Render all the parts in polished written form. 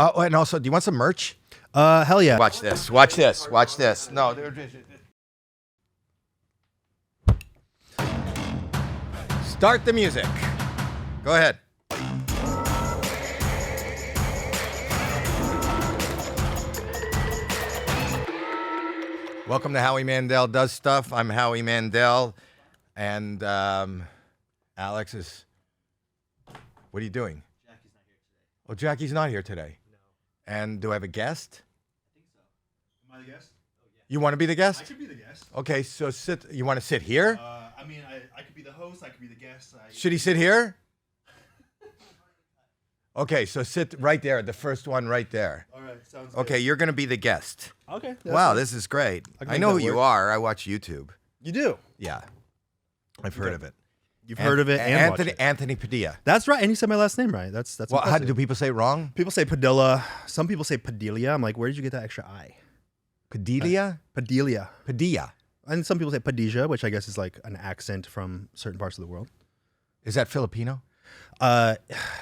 Oh, and also, do you want some merch? Hell yeah. Watch this. Watch this. Watch this. No. Start the music. Go ahead. Welcome to Howie Mandel Does Stuff. I'm Howie Mandel, and Alex is. What are you doing? Jackie's not here today. Oh, Jackie's not here today. No. And do I have a guest? I think so. Am I the guest? Oh, yeah. You want to be the guest? I could be the guest. Okay, so sit. You want to sit here? I mean, I could be the host. I could be the guest. Should he sit here? Okay, so sit right there, the first one right there. All right, sounds good. Okay, you're going to be the guest. Okay. Wow, this is great. I know who you are. I watch YouTube. You do? Yeah. I've heard of it. You've heard of it and watched it. Anthony Padilla. That's right, and you said my last name right. That's Well, how impressive. do people say it wrong? People say Padilla. Some people say Padilla. I'm like, where did you get that extra I? Padilla? Padilla. Padilla. And some people say Padilla, which I guess is like an accent from certain parts of the world. Is that Filipino? Or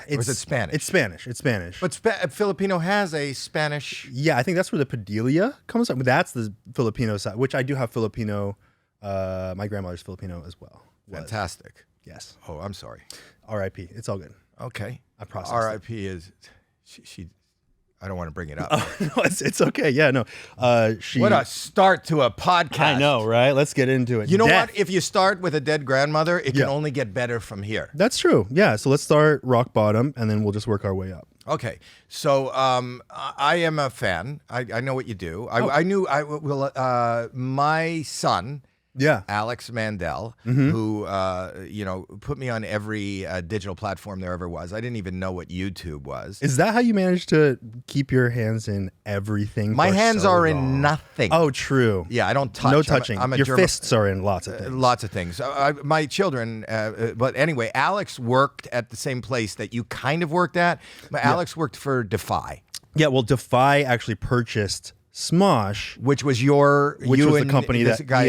is it Spanish? It's Spanish. It's Spanish. But Filipino has a Spanish. Yeah, I think that's where the Padilla comes from. That's the Filipino side, which I do have Filipino. My grandmother's Filipino as well. Fantastic. Yes. Oh, I'm sorry. R.I.P. It's all good. Okay. I processed R.I.P. is she. I don't want to bring it up. Oh, no, it's okay. Yeah, no. What a start to a podcast. I know, right? Let's get into it. You know what? If you start with a dead grandmother, it can Yeah. only get better from here. That's true. Yeah. So let's start rock bottom, and then we'll just work our way up. Okay, so I am a fan. I know what you do. I knew my son. Yeah. Alex Mandel, who put me on every digital platform there ever was. I didn't even know what YouTube was. Is that how you managed to keep your hands in everything? My for hands so are long? in nothing. Oh, true. Yeah, I don't touch. No touching. I'm a your German, fists are in lots of things. lots of things. My children, but anyway, Alex worked at the same place that you kind of worked at. But Alex worked for Defy. Yeah, well, Defy actually purchased SMOSH, Which was the company this that guy.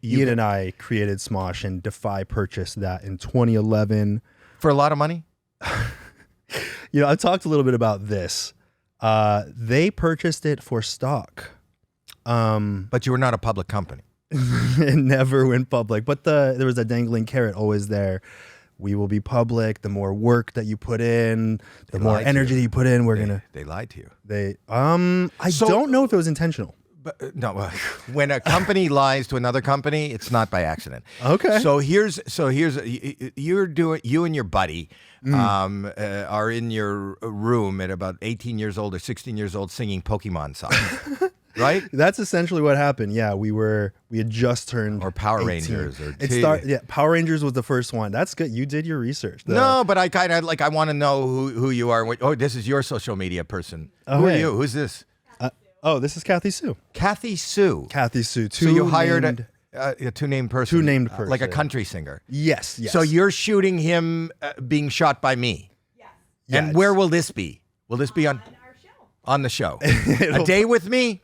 Ian and I created SMOSH, and Defy purchased that in 2011 for a lot of money. I talked a little bit about this. They purchased it for stock. But you were not a public company. It never went public, but there was a dangling carrot always there. We will be public. The more work that you put in, the more energy that you put in, They lied to you. I don't know if it was intentional. But no, when a company lies to another company, it's not by accident. Okay. So here's you and your buddy are in your room at about 18 years old or 16 years old singing Pokemon songs. Right? That's essentially what happened. Yeah, we had just turned or Power 18. Rangers or Power Rangers was the first one. That's good. You did your research. No, but I kind of I want to know who you are. Oh, this is your social media person. Who are you? Who's this? This is Kathy Sue. Kathy Sue. Kathy Sue. So you hired a two-named person. Two-named person. Like a country singer. Yes. So you're shooting him being shot by me. Yes. And where will this be? Will this be on our show? On the show? A day with me?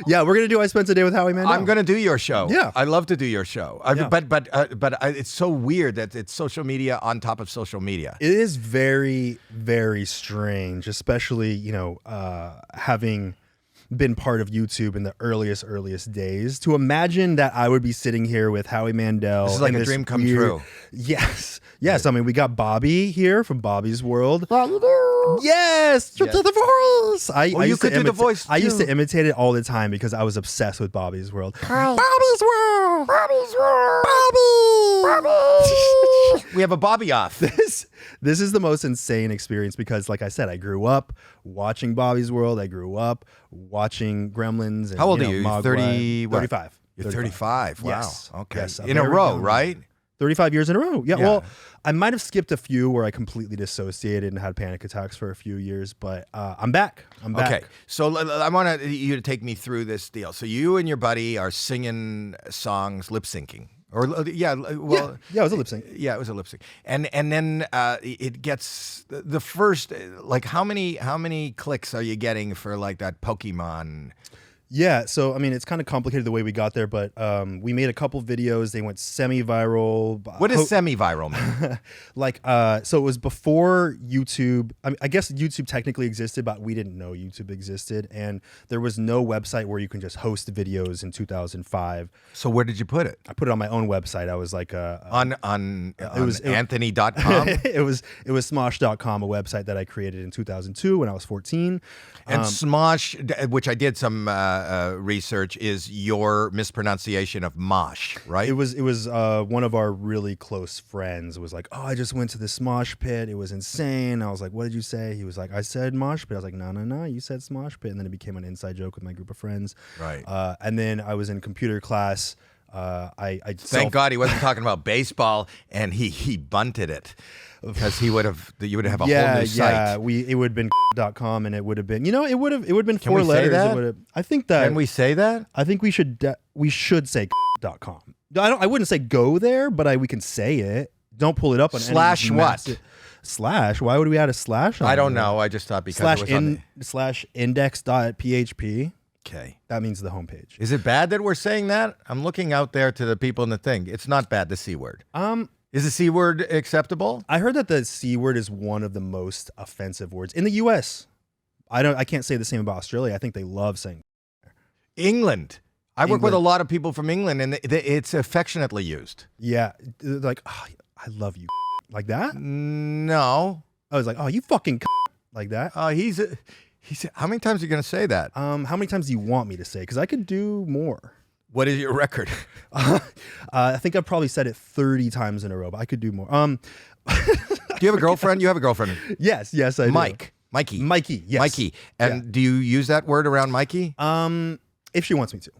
Yeah, we're gonna do I Spent a Day with Howie Mandel. I'm gonna do your show. Yeah, I love to do your show. But it's so weird that it's social media on top of social media. It is very, very strange, especially having been part of YouTube in the earliest days. To imagine that I would be sitting here with Howie Mandel. This is like a dream come true. Yes. I mean, we got Bobby here from Bobby's World. How you do? Yes, you do the voice. You could do the voice too. I used to imitate it all the time because I was obsessed with Bobby's World. Hi. Bobby's World. Bobby's World. Bobby. We have a Bobby off. This is the most insane experience because, like I said, I grew up watching Bobby's World. I grew up watching Gremlins. And, How old are you? 30, 35. You're 35. Wow. Yes. Okay. Yes, in a row, right? 35 years in a row. Yeah. Well, I might have skipped a few where I completely dissociated and had panic attacks for a few years, but I'm back. Okay. So I want you to take me through this deal. So you and your buddy are singing songs, lip syncing. Or yeah, it was a lip sync. Yeah, it was a lip sync, and then it gets the first how many clicks are you getting for like that Pokemon? Yeah, so I mean, it's kind of complicated the way we got there, but we made a couple videos. They went semi-viral. What does semi-viral mean? Like, so it was before YouTube. I guess YouTube technically existed, but we didn't know YouTube existed, and there was no website where you can just host videos in 2005. So where did you put it? I put it on my own website. I was like, On Anthony.com? it was SMOSH.com, a website that I created in 2002 when I was 14. And SMOSH, which I did some research, is your mispronunciation of mosh, right? It was one of our really close friends was like, oh, I just went to the Smosh pit. It was insane. I was like, what did you say? He was like, I said mosh pit. I was like, no, you said Smosh pit. And then it became an inside joke with my group of friends. Right. And then I was in computer class. Thank God he wasn't talking about baseball, and he bunted it, because you would have a whole new site. Yeah, it would have been .com, and it would have been, it would have been Can 4 we say letters. that? I think that. Can we say that? I think we should say .com. I wouldn't say go there, but we can say it. Don't pull it up on Slash any what? massive- Slash. Why would we add a slash? On I don't there? know. I just thought because Slash it was on slash index.php. Okay. That means the homepage. Is it bad that we're saying that? I'm looking out there to the people in the thing. It's not bad, the C word. Is the C word acceptable? I heard that the C word is one of the most offensive words in the US. I can't say the same about Australia. I think they love saying England. I work with a lot of people from England, and it's affectionately used. Yeah, like, oh, I love you, like that. No. I was like, oh, you fucking like that. He's how many times are you going to say that? How many times do you want me to say? Because I could do more. What is your record? I think I've probably said it 30 times in a row, but I could do more. Do you have a girlfriend? You have a girlfriend. Yes, I do. Mikey, yes. Mikey. And do you use that word around Mikey? If she wants me to.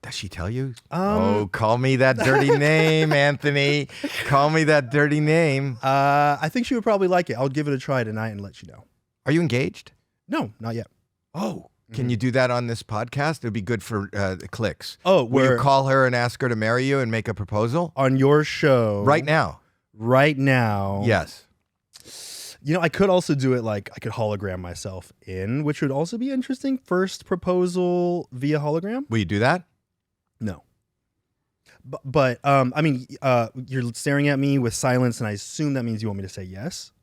Does she tell you? Call me that dirty name, Anthony. Call me that dirty name. I think she would probably like it. I'll give it a try tonight and let you know. Are you engaged? No, not yet. Oh, can you do that on this podcast? It would be good for clicks. Oh, will you call her and ask her to marry you and make a proposal? On your show. Right now. Right now. Yes. I could also do it like I could hologram myself in, which would also be interesting. First proposal via hologram. Will you do that? No. But I mean, you're staring at me with silence, and I assume that means you want me to say yes.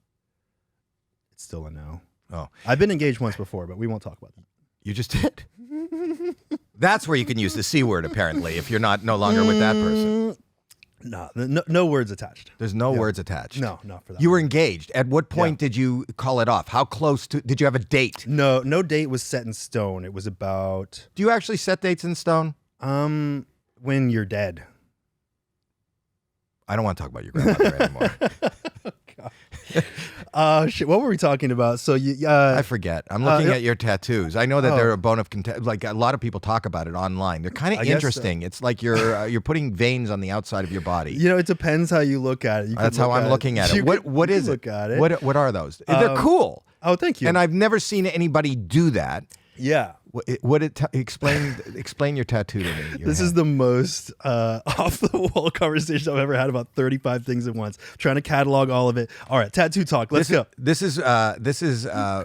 It's still a no. Oh. I've been engaged once before, but we won't talk about that. You just did? That's where you can use the C word, apparently, if you're no longer with that person. No words attached. There's no words attached. No, not for that. You were engaged. At what point did you call it off? How close did you have a date? No date was set in stone. It was about. Do you actually set dates in stone? When you're dead. I don't want to talk about your grandmother anymore. Shit. What were we talking about? So I forget. I'm looking at your tattoos. I know that they're a bone of contention. Like a lot of people talk about it online. They're kind of interesting. It's like you're putting veins on the outside of your body. It depends how you look at it. That's how I'm looking at it. What is it? Look at it. What are those? They're cool. Oh, thank you. And I've never seen anybody do that. Yeah. Explain your tattoo to me. This is the most off the wall conversation I've ever had about 35 things at once. Trying to catalog all of it. All right, tattoo talk. Let's go. This is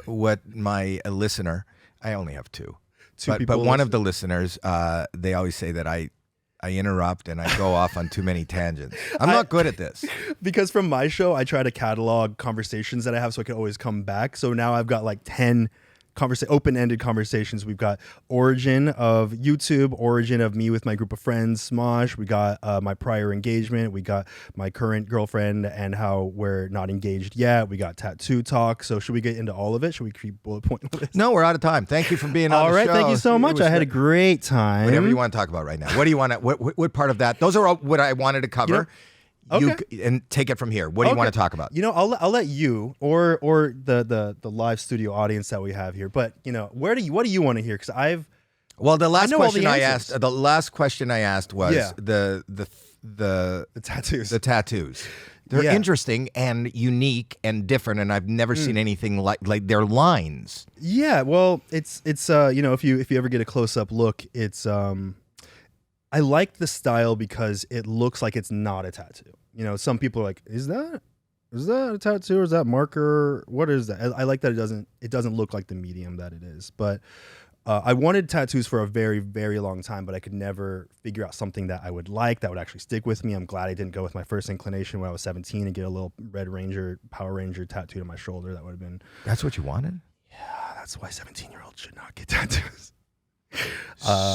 what my listener. I only have two people. But one of the listeners, they always say that I interrupt and I go off on too many tangents. I'm not good at this. Because from my show, I try to catalog conversations that I have so I can always come back. So now I've got like 10 open-ended conversations. We've got origin of YouTube, origin of me with my group of friends, Smosh. We got my prior engagement. We got my current girlfriend and how we're not engaged yet. We got tattoo talk. So should we get into all of it? Should we keep bullet point list? No, we're out of time. Thank you for being on the show. All right, thank you so much. I had a great time. Whatever you want to talk about right now. What do you want to? What part of that? Those are all what I wanted to cover. Okay. And take it from here. What do you want to talk about? I'll let you or the live studio audience that we have here. But what do you want to hear? Because the last question I asked was the tattoos. The tattoos. They're interesting and unique and different, and I've never seen anything like their lines. Yeah, well, it's if you ever get a close up look, it's I like the style because it looks like it's not a tattoo. Some people are like, is that a tattoo or is that marker? What is that? I like that it doesn't look like the medium that it is. But I wanted tattoos for a very, very long time, but I could never figure out something that I would like that would actually stick with me. I'm glad I didn't go with my first inclination when I was 17 and get a little Red Ranger, Power Ranger tattooed on my shoulder. That would have been. That's what you wanted? Yeah, that's why 17-year-olds should not get tattoos.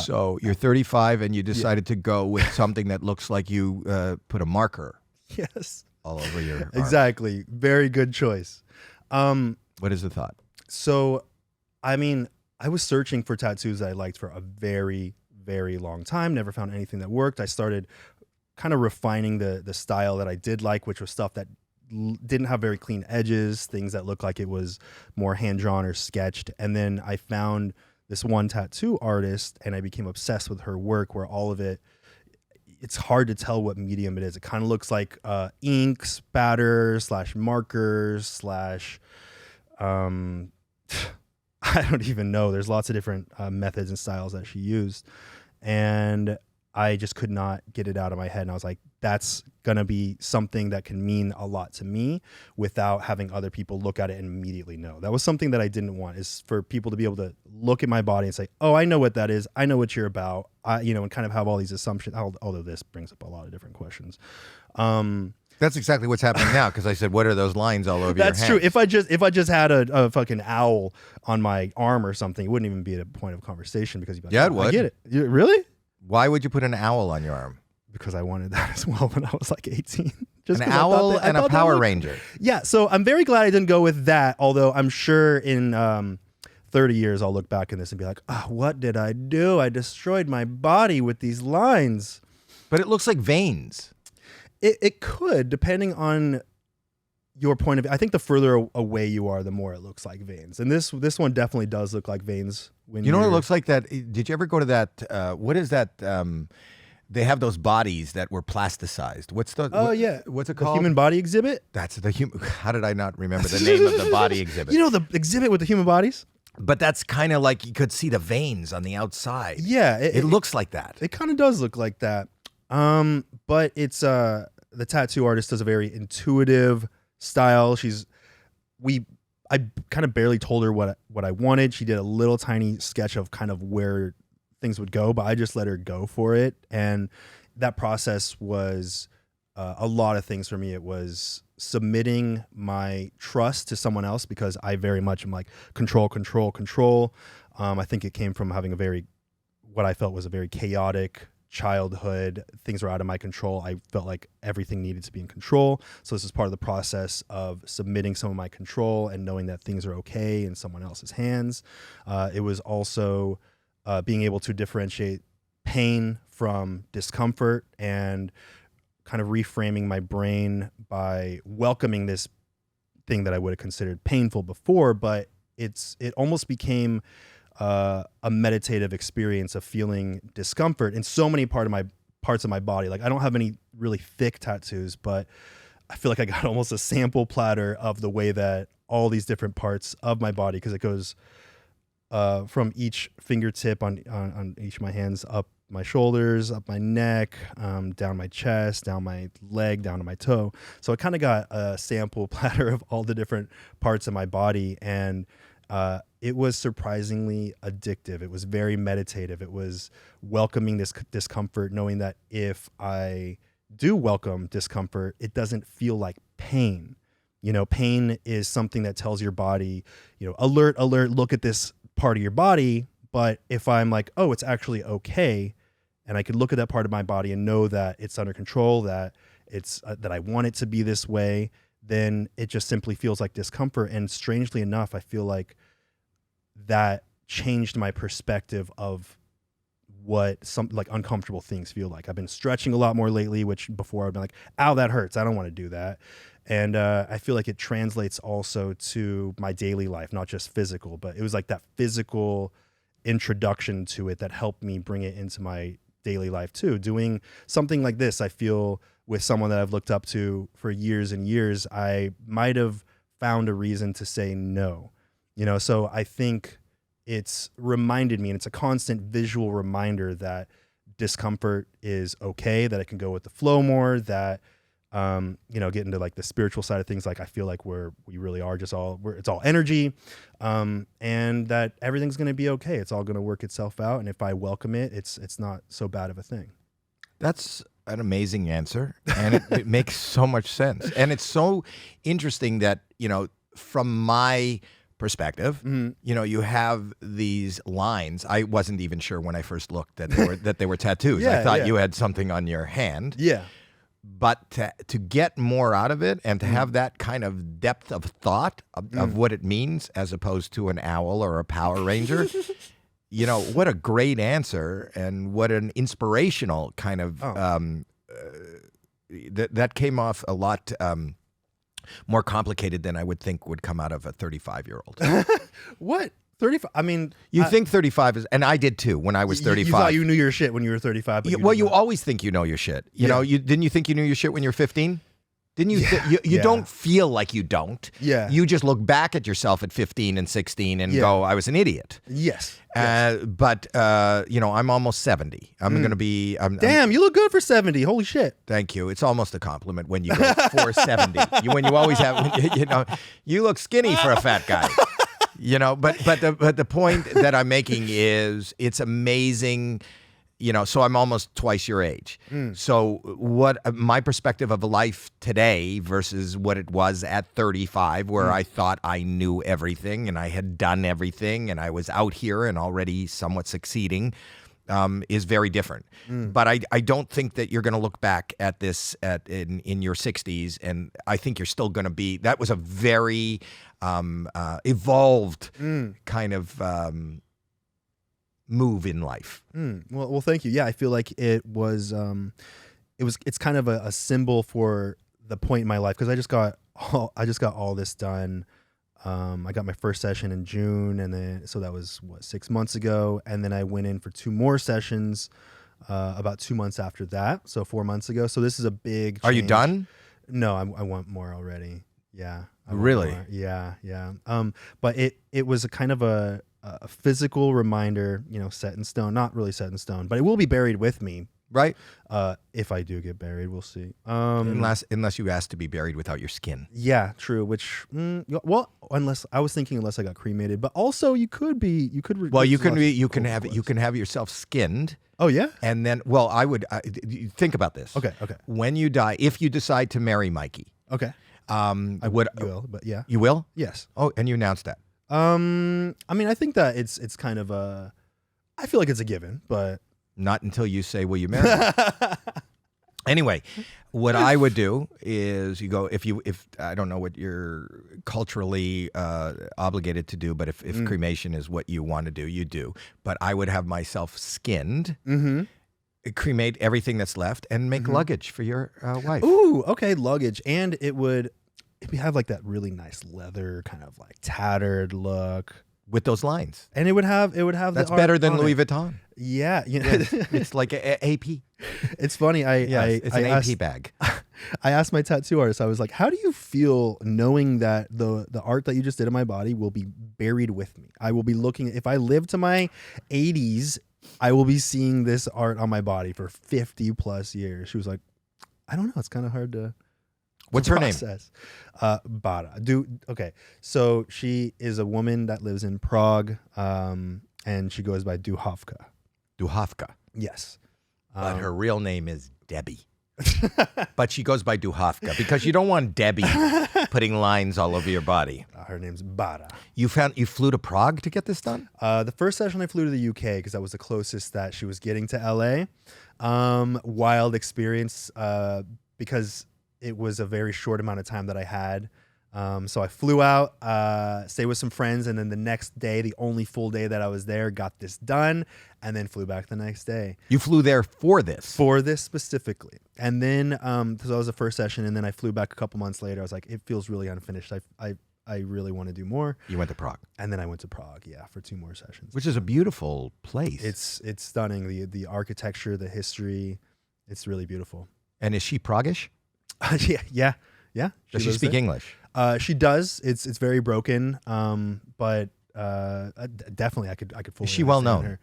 So you're 35 and you decided to go with something that looks like you put a marker. Yes. All over your arm. Exactly. Very good choice. What is the thought? So, I mean, I was searching for tattoos that I liked for a very, very long time. Never found anything that worked. I started kind of refining the style that I did like, which was stuff that didn't have very clean edges, things that looked like it was more hand-drawn or sketched. And then I found this one tattoo artist, and I became obsessed with her work, where all of it, it's hard to tell what medium it is. It kind of looks like ink, spatter, / markers, / I don't even know. There's lots of different methods and styles that she used. And I just could not get it out of my head. And I was like, that's going to be something that can mean a lot to me without having other people look at it and immediately know. That was something that I didn't want, is for people to be able to look at my body and say, oh, I know what that is. I know what you're about. And kind of have all these assumptions, although this brings up a lot of different questions. That's exactly what's happening now, because I said, what are those lines all over your hands? That's true. If I just had a fucking owl on my arm or something, it wouldn't even be a point of conversation, because you'd be like, yeah, it would. I get it. Really? Why would you put an owl on your arm? Because I wanted that as well when I was like 18. Just an owl and a Power Ranger. Yeah, so I'm very glad I didn't go with that, although I'm sure in 30 years I'll look back in this and be like, what did I do? I destroyed my body with these lines. But it looks like veins. It could, depending on your point of view. I think the further away you are, the more it looks like veins. And this one definitely does look like veins. When you know what it looks like? That did you ever go to that? What is that? They have those bodies that were plasticized. What's the? Yeah. What's it The called? human body exhibit. That's the human. How did I not remember the name of the body exhibit? You know the exhibit with the human bodies. But that's kind of like you could see the veins on the outside. Yeah, it looks like that. It kind of does look like that. But it's the tattoo artist does a very intuitive style. I kind of barely told her what I wanted. She did a little tiny sketch of kind of where things would go, but I just let her go for it. And that process was a lot of things for me. It was submitting my trust to someone else, because I very much am like control. I think it came from having what I felt was a very chaotic childhood. Things were out of my control. I felt like everything needed to be in control. So this is part of the process of submitting some of my control and knowing that things are okay in someone else's hands. It was also being able to differentiate pain from discomfort, and kind of reframing my brain by welcoming this thing that I would have considered painful before, but it almost became a meditative experience of feeling discomfort in so many parts of my body. Like, I don't have any really thick tattoos, but I feel like I got almost a sample platter of the way that all these different parts of my body, because it goes from each fingertip on each of my hands, up my shoulders, up my neck, down my chest, down my leg, down to my toe. So I kind of got a sample platter of all the different parts of my body, and it was surprisingly addictive. It was very meditative. It was welcoming this discomfort, knowing that if I do welcome discomfort, it doesn't feel like pain. Pain is something that tells your body, alert, look at this part of your body. But if I'm like, oh, it's actually okay, and I could look at that part of my body and know that it's under control, that it's that I want it to be this way, then it just simply feels like discomfort. And strangely enough, I feel like that changed my perspective of what some like uncomfortable things feel like. I've been stretching a lot more lately, which before I've been like, ow, that hurts. I don't want to do that. And I feel like it translates also to my daily life, not just physical, but it was like that physical introduction to it that helped me bring it into my daily life too. Doing something like this, I feel, with someone that I've looked up to for years and years, I might have found a reason to say no. So I think it's reminded me, and it's a constant visual reminder, that discomfort is okay, that I can go with the flow more, that get into like the spiritual side of things. Like I feel like we really are it's all energy, and that everything's going to be okay. It's all going to work itself out. And if I welcome it, it's not so bad of a thing. That's an amazing answer, and it makes so much sense. And it's so interesting that, from my perspective, you have these lines. I wasn't even sure when I first looked that they were tattoos. I thought you had something on your hand. Yeah. But to get more out of it and to have that kind of depth of thought of what it means, as opposed to an owl or a Power Ranger, what a great answer, and what an inspirational kind of that came off a lot more complicated than I would think would come out of a 35-year-old. What? 35? I mean, you think 35 is, and I did too when I was 35. You thought you knew your shit when you were 35. But you always think you know your shit. Didn't you think you knew your shit when you were 15? Didn't you? You don't feel like you don't. Yeah. You just look back at yourself at 15 and 16 and go, I was an idiot. Yes. But I'm almost 70. I'm going to be. Damn, you look good for 70. Holy shit. Thank you. It's almost a compliment when you go for 70. When you always have, you look skinny for a fat guy. But the point that I'm making is it's amazing. So I'm almost twice your age. So what my perspective of life today versus what it was at 35, where I thought I knew everything and I had done everything and I was out here and already somewhat succeeding, is very different. But I don't think that you're going to look back at this in your 60s, and I think you're still going to be. That was a very evolved kind of move in life. Well, thank you. Yeah, I feel like it's kind of a symbol for the point in my life, because I just got all this done. I got my first session in June, and then so that was 6 months ago, and then I went in for 2 more sessions about 2 months after that, so 4 months ago. So this is a big change. Are you done? No, I want more already. Yeah. Really? Yeah. But it was a kind of a physical reminder, set in stone. Not really set in stone, but it will be buried with me. Right. If I do get buried, we'll see. Unless you ask to be buried without your skin. Yeah, true. Which, unless I got cremated, but also you can have yourself skinned. Oh yeah. And then, I would think about this. Okay. When you die, if you decide to marry Mikey. Okay. You will, but yeah. You will? Yes. Oh, and you announced that. I mean, I think that it's kind of I feel like it's a given, but not until you say, will you marry me? Anyway, what I would do is you go, if I don't know what you're culturally obligated to do, but if cremation is what you want to do, you do. But I would have myself skinned, cremate everything that's left, and make luggage for your wife. Ooh, okay, luggage. And it would have like that really nice leather kind of like tattered look. With those lines. And it would have that's better than Louis Vuitton. Yeah. It's like a AP. It's funny. It's an AP bag. I asked my tattoo artist, I was like, how do you feel knowing that the art that you just did in my body will be buried with me? I will be looking, if I live to my 80s, I will be seeing this art on my body for 50 plus years. She was like, I don't know. It's kind of hard to. What's her name? Bada. Okay. So she is a woman that lives in Prague, and she goes by Duhovka. Duhovka. Yes. But her real name is Debbie. But she goes by Duhovka because you don't want Debbie putting lines all over your body. Her name's Bada. You flew to Prague to get this done? The first session I flew to the UK because that was the closest that she was getting to LA. Wild experience because it was a very short amount of time that I had. So I flew out, stayed with some friends, and then the next day, the only full day that I was there, got this done, and then flew back the next day. You flew there for this? For this specifically. And then, so that was the first session, and then I flew back a couple months later. I was like, it feels really unfinished. I really want to do more. You went to Prague. And then I went to Prague, for 2 more sessions. Which is a beautiful place. It's stunning. The architecture, the history, it's really beautiful. And is she Praguish? Yeah. Does she speak English? She does. It's very broken. But definitely I could fully. Is she well known? Her.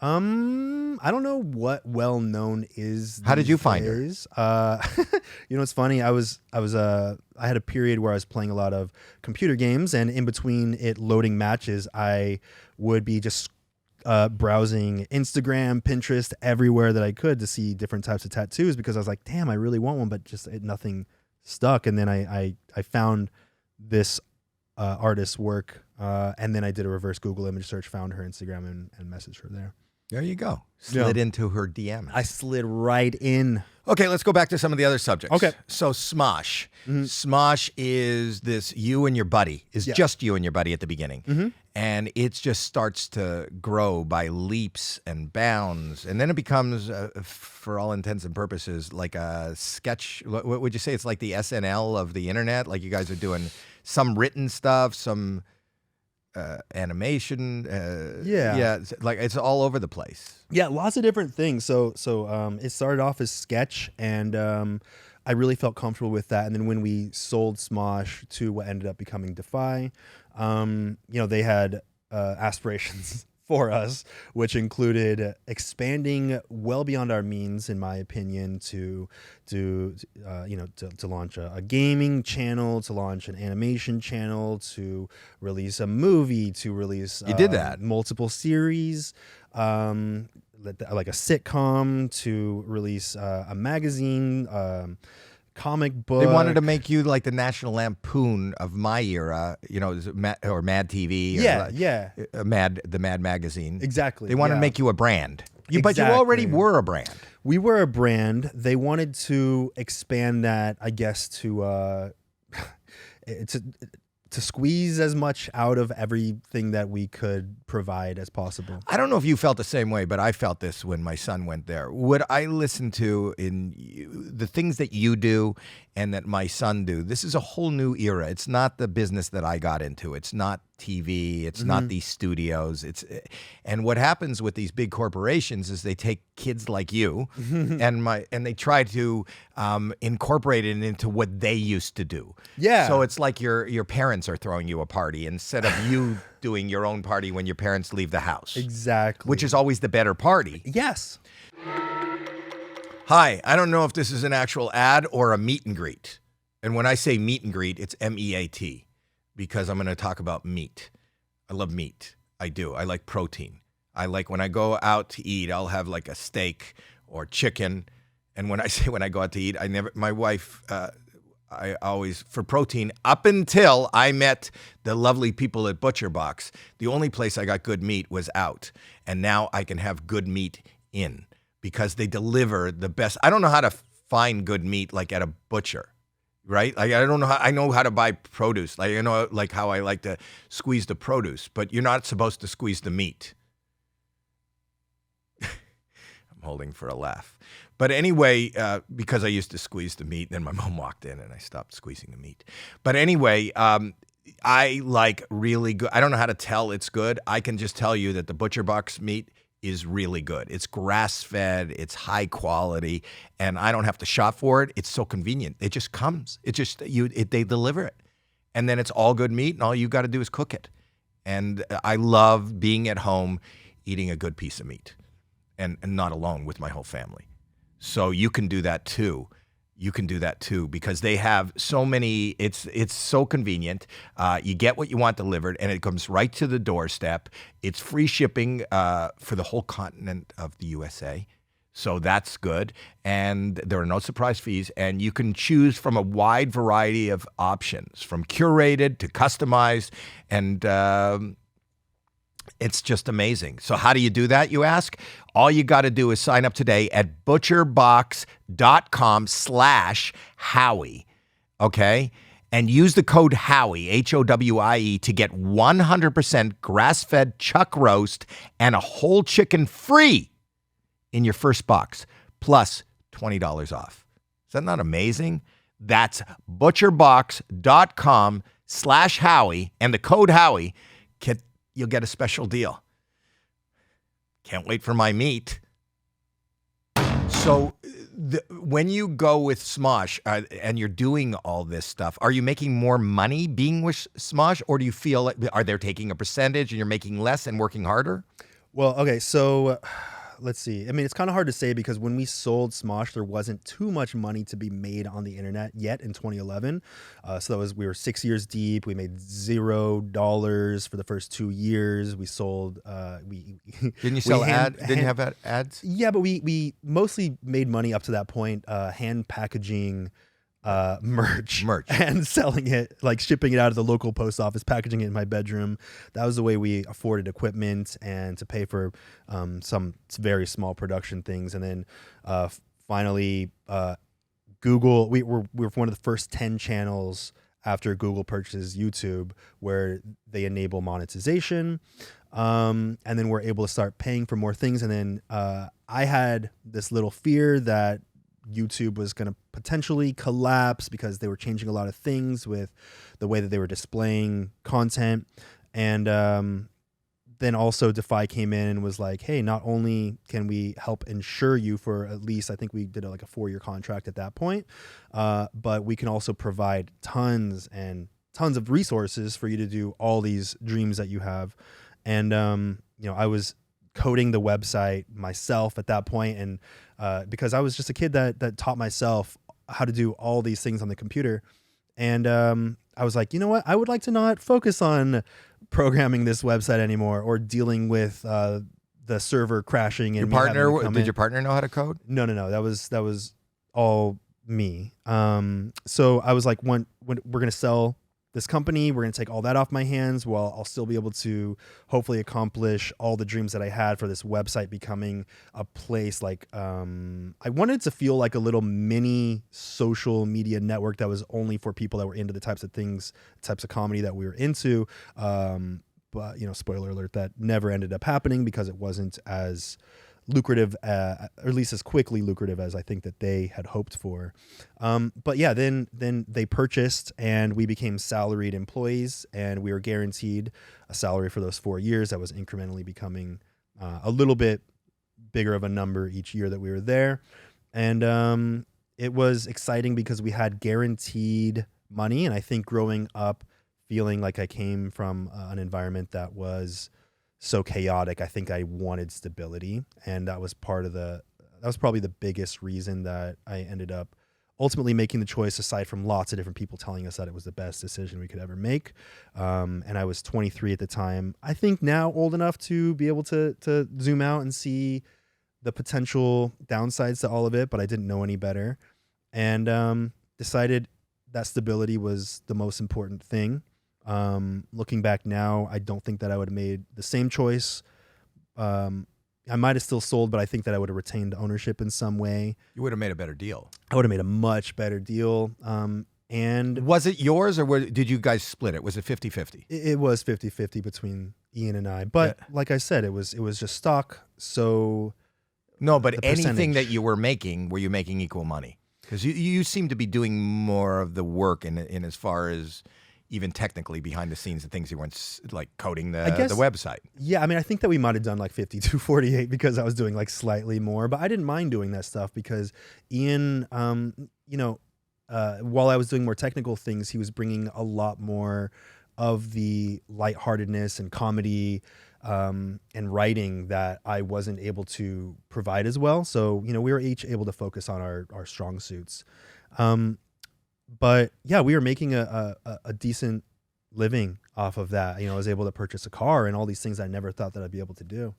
I don't know what well known is. How did you find her? It's funny. I had a period where I was playing a lot of computer games, and in between it loading matches, I would be just browsing Instagram, Pinterest, everywhere that I could to see different types of tattoos, because I was like, damn, I really want one, but just nothing stuck. And then I found this artist's work, and then I did a reverse Google image search, found her Instagram, and messaged her there. There you go. Slid into her DM. I slid right in. Okay, let's go back to some of the other subjects. Okay. So SMOSH. SMOSH is this you and your buddy. Just you and your buddy at the beginning. And it just starts to grow by leaps and bounds. And then it becomes, for all intents and purposes, like a sketch. What would you say? It's like the SNL of the internet? Like you guys are doing some written stuff, some animation. Like it's all over the place. Yeah, lots of different things. So it started off as sketch, and I really felt comfortable with that. And then when we sold SMOSH to what ended up becoming Defy, they had aspirations for us, which included expanding well beyond our means, in my opinion, to launch a gaming channel, to launch an animation channel, to release a movie, to release you did that multiple series, like a sitcom, to release a magazine, comic book. They wanted to make you like the National Lampoon of my era, or Mad TV. Or the Mad magazine. Exactly. They wanted to make you a brand. But you Exactly. already were a brand. We were a brand. They wanted to expand that, I guess, to squeeze as much out of everything that we could provide as possible. I don't know if you felt the same way, but I felt this when my son went there. What I listen to in the things that you do and that my son do, this is a whole new era. It's not the business that I got into. It's not TV. It's not these studios. And what happens with these big corporations is they take kids like you and they try to incorporate it into what they used to do. Yeah. So it's like your parents are throwing you a party instead of you doing your own party when your parents leave the house. Exactly. Which is always the better party. Yes. Hi, I don't know if this is an actual ad or a meet and greet. And when I say meet and greet, it's MEAT, because I'm going to talk about meat. I love meat. I do. I like protein. I like when I go out to eat, I'll have like a steak or chicken. And when I say when I go out to eat, my wife, I always, for protein, up until I met the lovely people at Butcher Box, the only place I got good meat was out. And now I can have good meat in, because they deliver the best. I don't know how to find good meat like at a butcher, right? Like I don't know how. I know how to buy produce. Like I know like how I like to squeeze the produce, but you're not supposed to squeeze the meat. I'm holding for a laugh. But anyway, because I used to squeeze the meat, then my mom walked in and I stopped squeezing the meat. But anyway, I like really good. I don't know how to tell it's good. I can just tell you that the Butcher Box meat is really good. It's grass-fed, it's high quality, and I don't have to shop for it. It's so convenient. It just comes. They deliver it. And then it's all good meat, and all you got to do is cook it. And I love being at home eating a good piece of meat, and not alone, with my whole family. So you can do that too. You can do that too, because they have so many. It's so convenient. You get what you want delivered, and it comes right to the doorstep. It's free shipping for the whole continent of the USA, so that's good. And there are no surprise fees, and you can choose from a wide variety of options, from curated to customized, and it's just amazing. So how do you do that, you ask? All you got to do is sign up today at butcherbox.com/Howie, okay? And use the code Howie, Howie, to get 100% grass-fed chuck roast and a whole chicken free in your first box, plus $20 off. Is that not amazing? That's butcherbox.com/Howie, and the code Howie, you'll get a special deal. Can't wait for my meat. So when you go with SMOSH and you're doing all this stuff, are you making more money being with SMOSH, or do you feel like are they taking a percentage and you're making less and working harder? Well, okay, so let's see. I mean, it's kind of hard to say because when we sold Smosh, there wasn't too much money to be made on the internet yet in 2011. So we were 6 years deep. We made $0 for the first 2 years. We sold. Didn't you sell ads? Didn't you have ads? Yeah, but we mostly made money up to that point, hand packaging merch and selling it, like shipping it out of the local post office, packaging it in my bedroom. That was the way we afforded equipment and to pay for some very small production things. And then finally Google, we were one of the first 10 channels after Google purchases YouTube where they enable monetization. And then we're able to start paying for more things. And then I had this little fear that YouTube was going to potentially collapse because they were changing a lot of things with the way that they were displaying content. And then also Defy came in and was like, hey, not only can we help insure you for at least, I think we did like a 4-year contract at that point, but we can also provide tons and tons of resources for you to do all these dreams that you have. And, I was coding the website myself at that point, and because I was just a kid that taught myself how to do all these things on the computer. And I was like, you know what? I would like to not focus on programming this website anymore or dealing with the server crashing. And did your partner know how to code? No. That was all me. So I was like, when we're going to sell this company, we're going to take all that off my hands while I'll still be able to hopefully accomplish all the dreams that I had for this website becoming a place like, I wanted to feel like a little mini social media network that was only for people that were into the types of comedy that we were into. But, spoiler alert, that never ended up happening because it wasn't as lucrative, or at least as quickly lucrative as I think that they had hoped for. But yeah, then they purchased and we became salaried employees, and we were guaranteed a salary for those 4 years that was incrementally becoming a little bit bigger of a number each year that we were there. And it was exciting because we had guaranteed money. And I think growing up feeling like I came from an environment that was so chaotic, I think I wanted stability, and that was probably the biggest reason that I ended up ultimately making the choice, aside from lots of different people telling us that it was the best decision we could ever make. And I was 23 at the time. I think now old enough to be able to zoom out and see the potential downsides to all of it, but I didn't know any better, and decided that stability was the most important thing. Looking back now, I don't think that I would have made the same choice. I might have still sold, but I think that I would have retained ownership in some way. You would have made a better deal. I would have made a much better deal. And was it yours, or did you guys split it? Was it 50-50? It was 50-50 between Ian and I. But like I said, it was just stock. So no, but anything that you were making, were you making equal money? Because you seem to be doing more of the work in as far as even technically behind the scenes, the things you weren't like coding the website. Yeah, I mean, I think that we might have done like 52-48 because I was doing like slightly more, but I didn't mind doing that stuff because Ian, while I was doing more technical things, he was bringing a lot more of the lightheartedness and comedy and writing that I wasn't able to provide as well. So, we were each able to focus on our strong suits. But yeah, we were making a decent living off of that. I was able to purchase a car and all these things I never thought that I'd be able to do.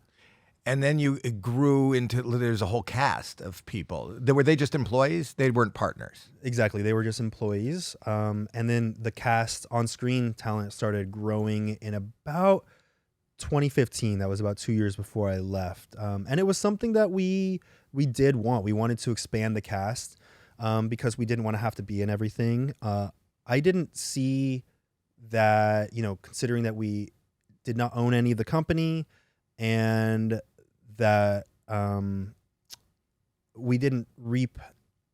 And then you grew into, there's a whole cast of people. Were they just employees? They weren't partners. Exactly. They were just employees. And then the cast on-screen talent started growing in about 2015. That was about 2 years before I left. And it was something that we did want. We wanted to expand the cast. Because we didn't want to have to be in everything. I didn't see that, considering that we did not own any of the company and that we didn't reap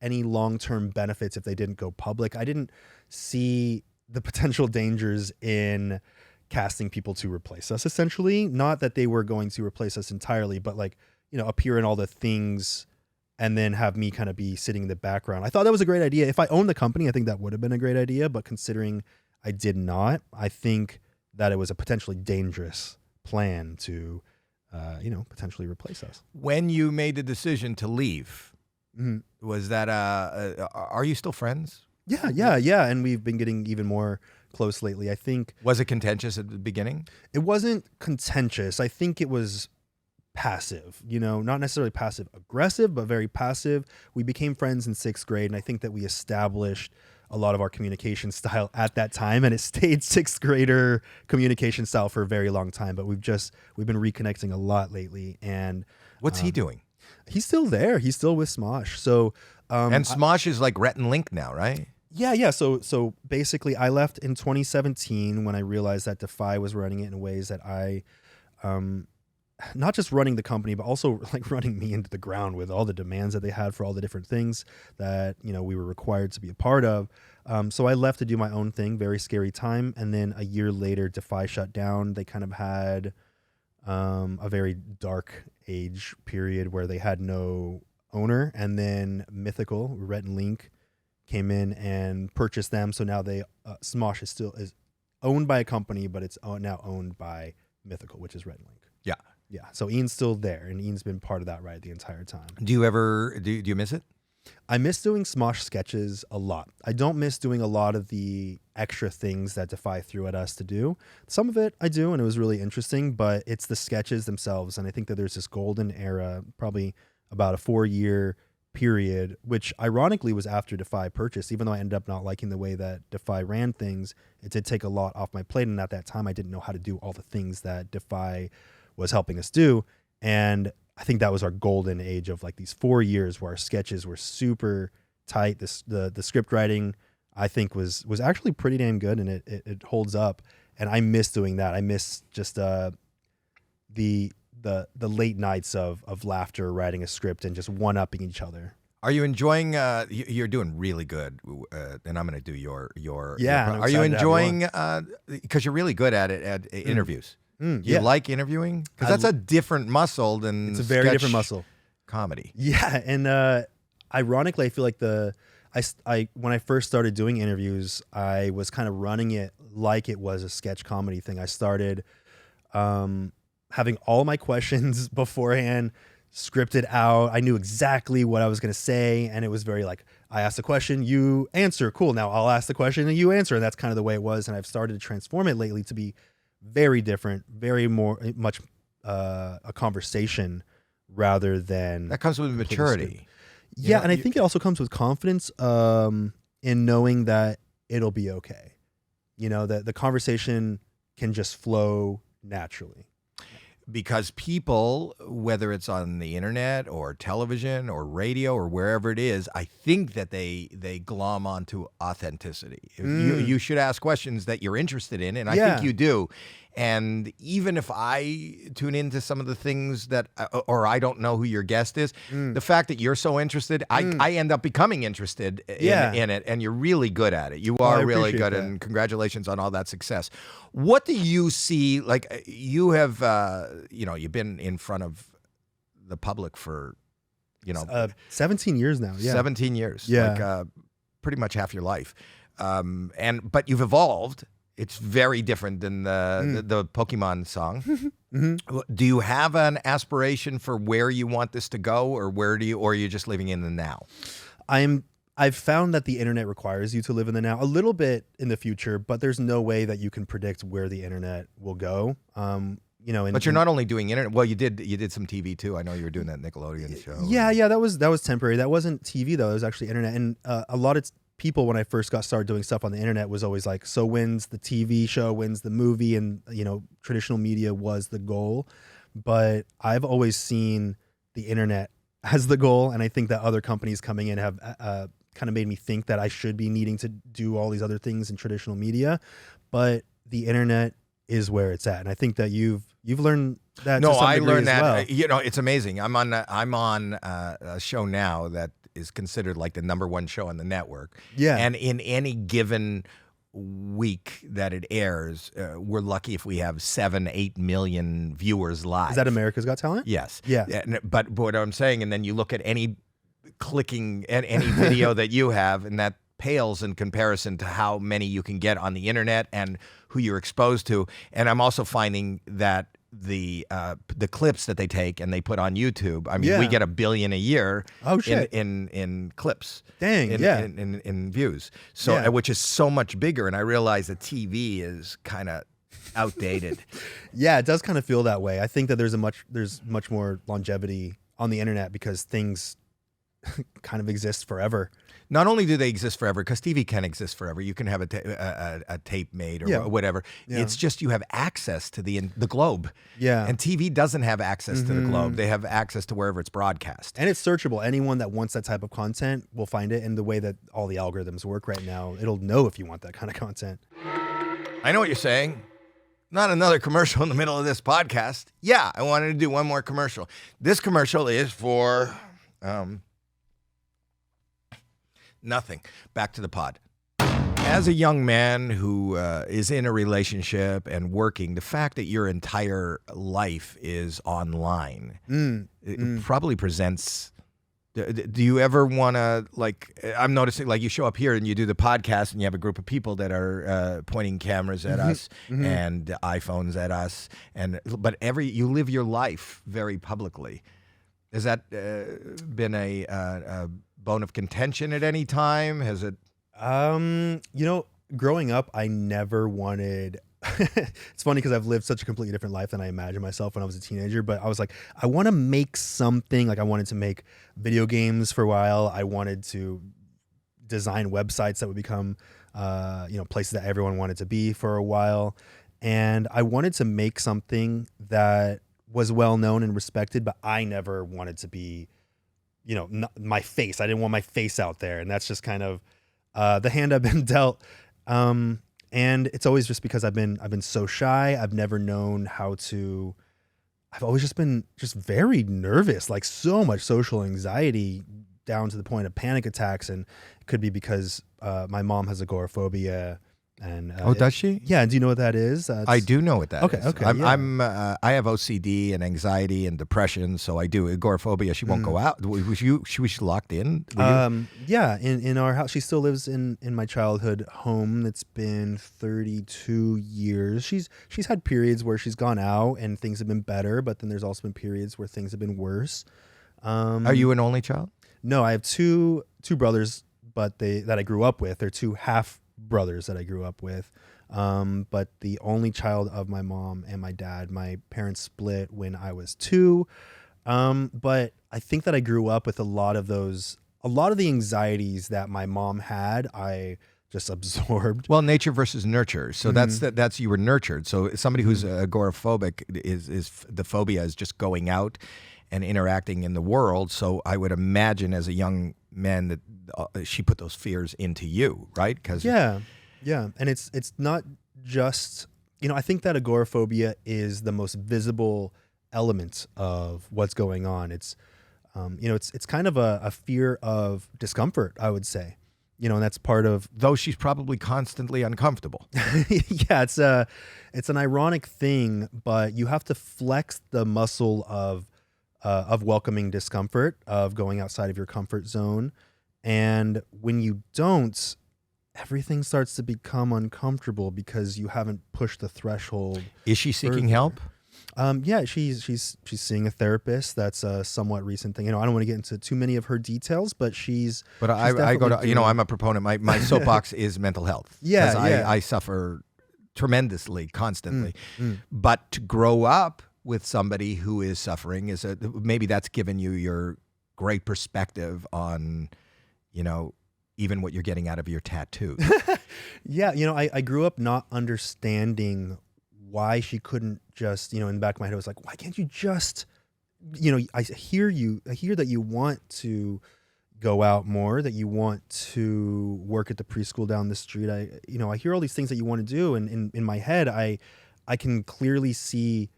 any long-term benefits if they didn't go public. I didn't see the potential dangers in casting people to replace us, essentially. Not that they were going to replace us entirely, but appear in all the things and then have me kind of be sitting in the background. I thought that was a great idea. If I owned the company, I think that would have been a great idea. But considering I did not, I think that it was a potentially dangerous plan to potentially replace us. When you made the decision to leave, was that are you still friends? Yeah. And we've been getting even more close lately. I think. Was it contentious at the beginning? It wasn't contentious. I think it was passive, not necessarily passive aggressive, but very passive. We became friends in 6th grade, and I think that we established a lot of our communication style at that time, and it stayed 6th grader communication style for a very long time. But we've been reconnecting a lot lately. And what's he doing? He's still there. He's still with SMOSH. So and SMOSH is like Rhett and Link now, right? Yeah. So basically, I left in 2017 when I realized that Defy was running it in ways that I, not just running the company, but also like running me into the ground with all the demands that they had for all the different things that we were required to be a part of. So I left to do my own thing. Very scary time. And then a year later, Defy shut down. They kind of had a very dark age period where they had no owner, and then Mythical, Rhett and Link, came in and purchased them. So now SMOSH is owned by a company, but it's now owned by Mythical, which is Rhett and Link. Yeah. So Ian's still there, and Ian's been part of that ride the entire time. Do you ever do you miss it? I miss doing SMOSH sketches a lot. I don't miss doing a lot of the extra things that Defy threw at us to do. Some of it I do, and it was really interesting, but it's the sketches themselves. And I think that there's this golden era, probably about a 4-year period, which ironically was after Defy purchased. Even though I ended up not liking the way that Defy ran things, it did take a lot off my plate. And at that time, I didn't know how to do all the things that Defy was helping us do. And I think that was our golden age of like these 4 years where our sketches were super tight. The script writing, I think, was actually pretty damn good, and it holds up. And I miss doing that. I miss just the late nights of laughter, writing a script, and just one-upping each other. Are you enjoying? You're doing really good, and I'm going to do your. Yeah. Are you enjoying? Because you're really good at it at interviews. Do you like interviewing? Because that's a different muscle than it's a very different muscle. Comedy. Yeah, and ironically, I feel like when I first started doing interviews, I was kind of running it like it was a sketch comedy thing. I started having all my questions beforehand scripted out. I knew exactly what I was going to say, and it was very like, I ask the question, you answer. Cool. Now I'll ask the question and you answer. And that's kind of the way it was. And I've started to transform it lately to be very different, very much a conversation rather than that comes with maturity. Yeah, and I think it also comes with confidence in knowing that it'll be okay. That the conversation can just flow naturally. Because people, whether it's on the internet or television or radio or wherever it is, I think that they glom onto authenticity. You should ask questions that you're interested in, and I think you do. And even if I tune into some of the things that, or I don't know who your guest is, the fact that you're so interested, I end up becoming interested in it, and you're really good at it. You are really good, and congratulations on all that success. What do you see? Like you have, you've been in front of the public for, 17 years now. Yeah, 17 years. Yeah, like pretty much half your life. But you've evolved. It's very different than the Pokemon song. Do you have an aspiration for where you want this to go, or or are you just living in the now? I've found that the internet requires you to live in the now a little bit in the future, but there's no way that you can predict where the internet will go. But you're not only doing internet. Well, you did some TV too. I know you were doing that Nickelodeon show. Yeah, that was temporary. That wasn't TV though. It was actually internet, and a lot of people when I first got started doing stuff on the internet was always like, so when's the TV show, when's the movie, and traditional media was the goal. But I've always seen the internet as the goal, and I think that other companies coming in have kind of made me think that I should be needing to do all these other things in traditional media. But the internet is where it's at, and I think that you've learned that. No, to some I degree learned as that. well. It's amazing. I'm on a show now that is considered like the #1 show on the network. Yeah. And in any given week that it airs, we're lucky if we have 7-8 million viewers live. Is that America's Got Talent? Yes. Yeah. But what I'm saying, and then you look at any video that you have, and that pales in comparison to how many you can get on the internet and who you're exposed to. And I'm also finding that the clips that they take and they put on YouTube. I mean, Yeah. we get 1 billion a year. Oh, shit. in clips. Dang, in views. So Yeah. which is so much bigger, and I realize that TV is kind of outdated. Yeah, it does kind of feel that way. I think that there's much more longevity on the internet because things kind of exist forever. Not only do they exist forever, because TV can exist forever. You can have a tape made or Yeah. whatever. Yeah. It's just you have access to the globe. Yeah. And TV doesn't have access to the globe. They have access to wherever it's broadcast. And it's searchable. Anyone that wants that type of content will find it. And the way that all the algorithms work right now, it'll know if you want that kind of content. I know what you're saying. Not another commercial in the middle of this podcast. Yeah, I wanted to do one more commercial. This commercial is for nothing. Back to the pod. As a young man who is in a relationship and working, the fact that your entire life is online it probably presents. Do you ever want to, like, I'm noticing, like, you show up here and you do the podcast and you have a group of people that are pointing cameras at us and iPhones at us, but you live your life very publicly. Has that been a bone of contention at any time? Has it? Growing up, I never wanted. It's funny because I've lived such a completely different life than I imagined myself when I was a teenager. But I was like, I want to make something. Like I wanted to make video games for a while. I wanted to design websites that would become, places that everyone wanted to be for a while. And I wanted to make something that was well known and respected, but I never wanted to be, my face. I didn't want my face out there. And that's just kind of the hand I've been dealt. And it's always just because I've been so shy. I've never known how to. I've always just been very nervous, like so much social anxiety down to the point of panic attacks. And it could be because my mom has agoraphobia. And does she? Yeah. Do you know what that is? I do know what that is. Okay. I have OCD and anxiety and depression, so I do agoraphobia. She won't go out. Was she locked in? Yeah. In our house, she still lives in my childhood home. That's been 32 years. She's had periods where she's gone out and things have been better, but then there's also been periods where things have been worse. Are you an only child? No, I have two brothers, but that I grew up with. They're two half brothers that I grew up with, but the only child of my mom and my dad. My parents split when I was 2, but I think that I grew up with a lot of the anxieties that my mom had. I just absorbed. Well, nature versus nurture. So that's you were nurtured. So somebody who's agoraphobic is the phobia is just going out and interacting in the world. So I would imagine as a young man that she put those fears into you, right? Yeah, and it's not just I think that agoraphobia is the most visible element of what's going on. It's it's kind of a fear of discomfort, I would say. And that's part of. Though she's probably constantly uncomfortable. Yeah, it's an ironic thing, but you have to flex the muscle of welcoming discomfort, of going outside of your comfort zone. And when you don't, everything starts to become uncomfortable because you haven't pushed the threshold. Is she seeking help? Yeah, she's seeing a therapist. That's a somewhat recent thing. I don't want to get into too many of her details, but But I go to, I'm a proponent. My soapbox is mental health. Yeah, I suffer tremendously, constantly. But to grow up with somebody who is suffering maybe that's given you your great perspective on, even what you're getting out of your tattoo. Yeah, I grew up not understanding why she couldn't just, in the back of my head, I was like, why can't you just, I hear that you want to go out more, that you want to work at the preschool down the street. I hear all these things that you want to do. And in my head, I can clearly see,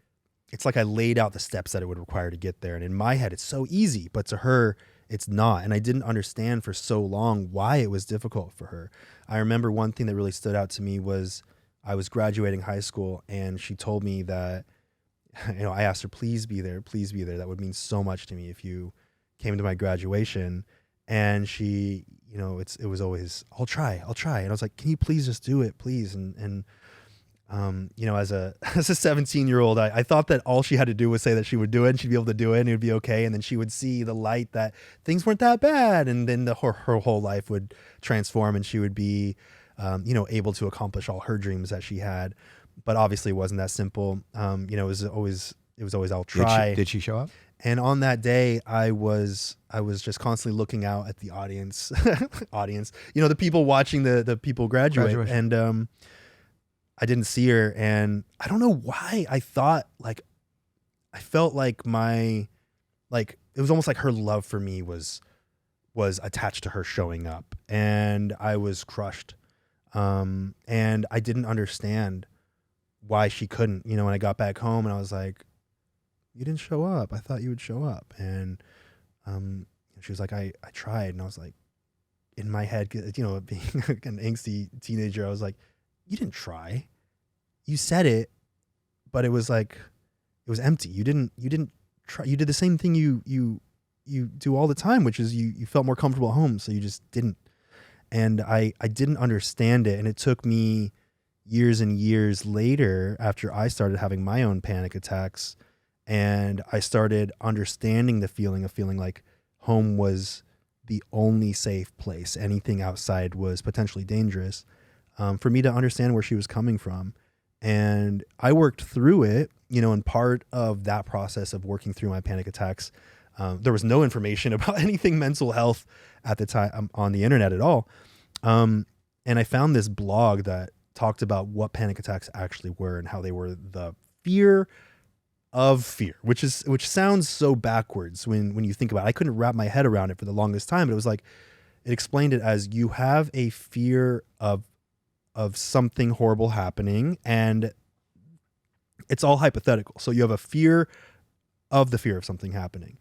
it's like I laid out the steps that it would require to get there. And in my head, it's so easy, but to her, it's not. And I didn't understand for so long why it was difficult for her. I remember one thing that really stood out to me was I was graduating high school and she told me that, I asked her, please be there. That would mean so much to me if you came to my graduation. And she, it was always, I'll try. And I was like, can you please just do it, please? And you know, as a 17-year-old, I thought that all she had to do was say that she would do it and she'd be able to do it and it would be okay. And then she would see the light that things weren't that bad. And then her whole life would transform and she would be, you know, able to accomplish all her dreams that she had. But obviously it wasn't that simple. You know, it was always, I'll try. Did she show up? And on that day, I was just constantly looking out at the audience, you know, the people watching the people graduate. And, I didn't see her, and I don't know why I thought like, I felt like it was almost like her love for me was attached to her showing up, and I was crushed. And I didn't understand why she couldn't, you know, when I got back home and I was like, you didn't show up. I thought you would show up. And, she was like, I tried. And I was like, in my head, you know, being an angsty teenager, I was like, you didn't try. You said it, but it was like, it was empty. You didn't try. You did the same thing you do all the time, which is you felt more comfortable at home. So you just didn't. And I didn't understand it. And it took me years and years later, after I started having my own panic attacks and I started understanding the feeling of feeling like home was the only safe place. Anything outside was potentially dangerous. For me to understand where she was coming from. And I worked through it, you know, and part of that process of working through my panic attacks, there was no information about anything mental health at the time on the internet at all. And I found this blog that talked about what panic attacks actually were and how they were the fear of fear, which sounds so backwards when you think about it. I couldn't wrap my head around it for the longest time, but it was like, it explained it as you have a fear of something horrible happening, and it's all hypothetical. So you have a fear of the fear of something happening.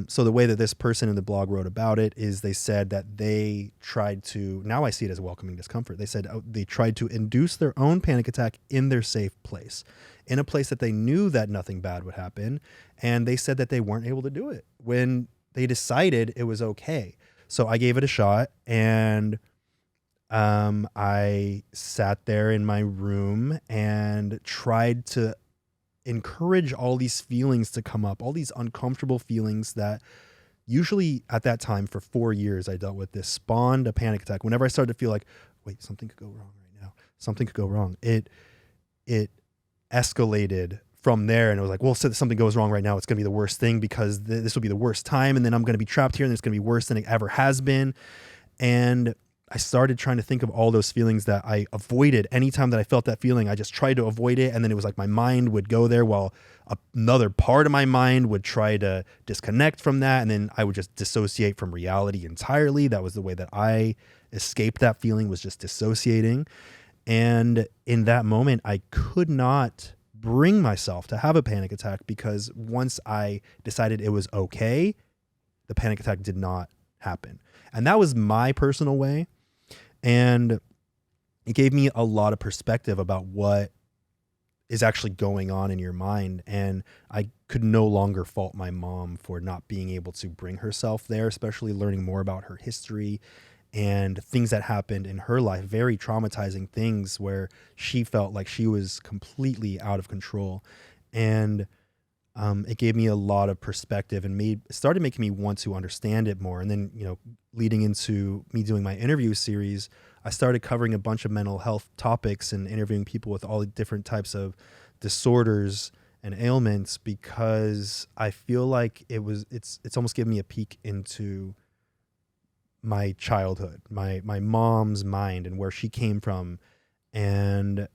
So the way that this person in the blog wrote about it is they said that they tried to, now I see it as welcoming discomfort. They said they tried to induce their own panic attack in their safe place, in a place that they knew that nothing bad would happen. And they said that they weren't able to do it when they decided it was okay. So I gave it a shot, and I sat there in my room and tried to encourage all these feelings to come up, all these uncomfortable feelings that usually at that time for 4 years I dealt with, this spawned a panic attack. Whenever I started to feel like, wait, something could go wrong right now. Something could go wrong. It escalated from there, and it was like, well, so something goes wrong right now, it's going to be the worst thing because this will be the worst time, and then I'm going to be trapped here, and it's going to be worse than it ever has been. And I started trying to think of all those feelings that I avoided. Anytime that I felt that feeling, I just tried to avoid it. And then it was like my mind would go there while another part of my mind would try to disconnect from that. And then I would just dissociate from reality entirely. That was the way that I escaped that feeling, was just dissociating. And in that moment, I could not bring myself to have a panic attack, because once I decided it was okay, the panic attack did not happen. And that was my personal way. And it gave me a lot of perspective about what is actually going on in your mind. And I could no longer fault my mom for not being able to bring herself there, especially learning more about her history and things that happened in her life, very traumatizing things where she felt like she was completely out of control. And it gave me a lot of perspective and started making me want to understand it more. And then, you know, leading into me doing my interview series, I started covering a bunch of mental health topics and interviewing people with all the different types of disorders and ailments, because I feel like it's almost given me a peek into my childhood, my mom's mind and where she came from. And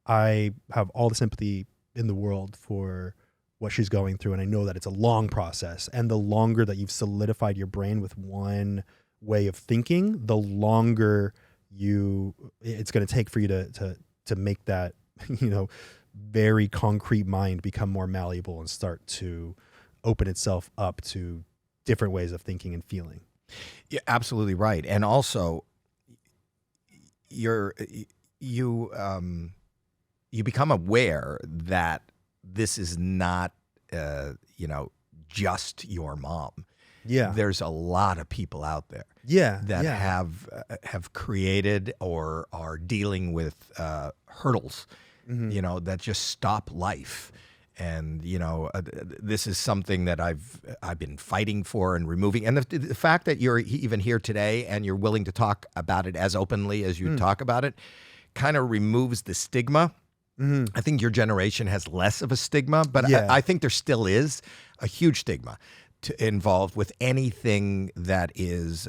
I have all the sympathy in the world for what she's going through. And I know that it's a long process, and the longer that you've solidified your brain with one way of thinking, the longer it's going to take for you to make that, you know, very concrete mind become more malleable and start to open itself up to different ways of thinking and feeling. Yeah, absolutely right. And also you become aware that this is not, you know, just your mom. Yeah. there's a lot of people out there that have created or are dealing with hurdles, that just stop life. And this is something that I've been fighting for and removing. And the fact that you're even here today and you're willing to talk about it as openly as you talk about it, kind of removes the stigma. I think your generation has less of a stigma, but I think there still is a huge stigma involved with anything that is